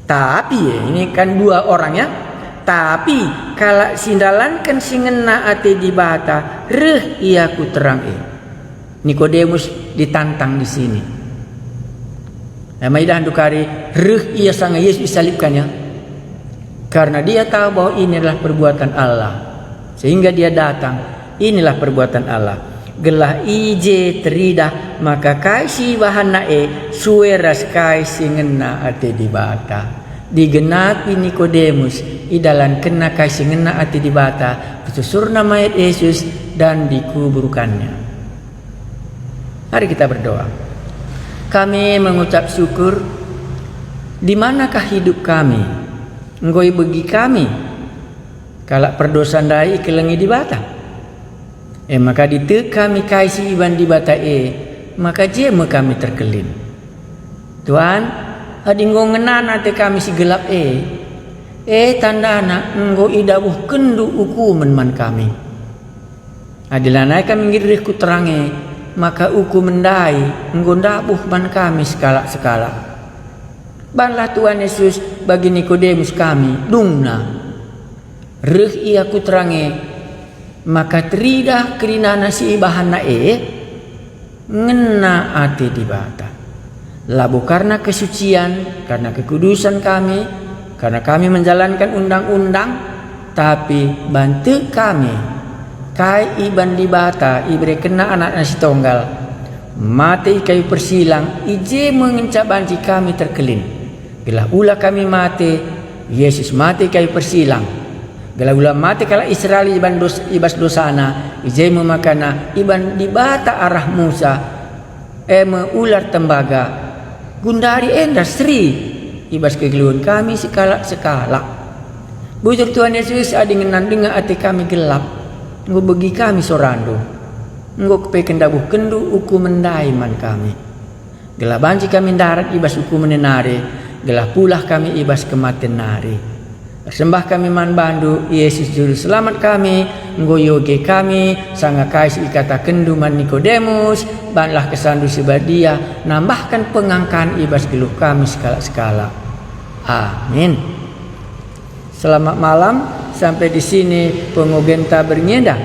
Tapi ini kan dua orang ya. Tapi kalau sindalankan singena ate di bata reh ia ku terang Nikodemus ditantang di sini. Maidah dukari reh ia sang Yesus disalibkannya. Karena dia tahu bahwa ini adalah perbuatan Allah, sehingga dia datang. Inilah perbuatan Allah. Gelah ije teridah maka kaisi bahana sueras kaisi ngena ate di bata. Digenapi Nikodemus idalan kena kaisi ngena ate di bata. Kesusurna mayat Yesus dan dikuburkannya. Mari kita berdoa. Kami mengucap syukur. Di manakah hidup kami? Ngoi bagi kami kalak perdosan dai kelengi di bata. Maka ditek kami kaisi iban di bata maka jema kami terkelin. Tuhan, adinggo ngenan ate kami si gelap tandana nggo idabuh kendu hukuman man kami. Adilanai kami ngirih ku terange maka hukuman dai nggo dabuh man kami sekala-sekala. Banlah Tuhan Yesus bagi Nikodemus kami dungna reh ia ku terange maka teridah kerinana si bahana ngena ate di bata labu karena kesucian, karena kekudusan kami, karena kami menjalankan undang-undang, tapi bantu kami kai iban di bata ibre kena anak nasi tonggal mati kayu persilang ije mengencap banci kami terkelin. Gelah ula kami mati, Yesus mati kayu persilang. Gelah ula mati kala Israel ibas dosana, ijai memakana iban di bata arah Musa, ular tembaga, gundari enda Sri, ibas kegeluhan kami sekala. Bujur Tuhan Yesus adingenan dengan hati kami gelap, nggo bagi kami sorando, nggo kepe kendabuh kendu uku mendaiman kami. Gelah banci kami darat ibas uku menenare. Gelah pulah kami ibas kematian nari. Sembah kami man bandu Yesus juru selamat kami, nggoyoge kami sanga kaisi ikata kenduman Nikodemus, banlah kesandu sebadia, nambahkan pengangkan ibas geluh kami sekala-sekala. Amin. Selamat malam, sampai di sini pengogenta bernyeda.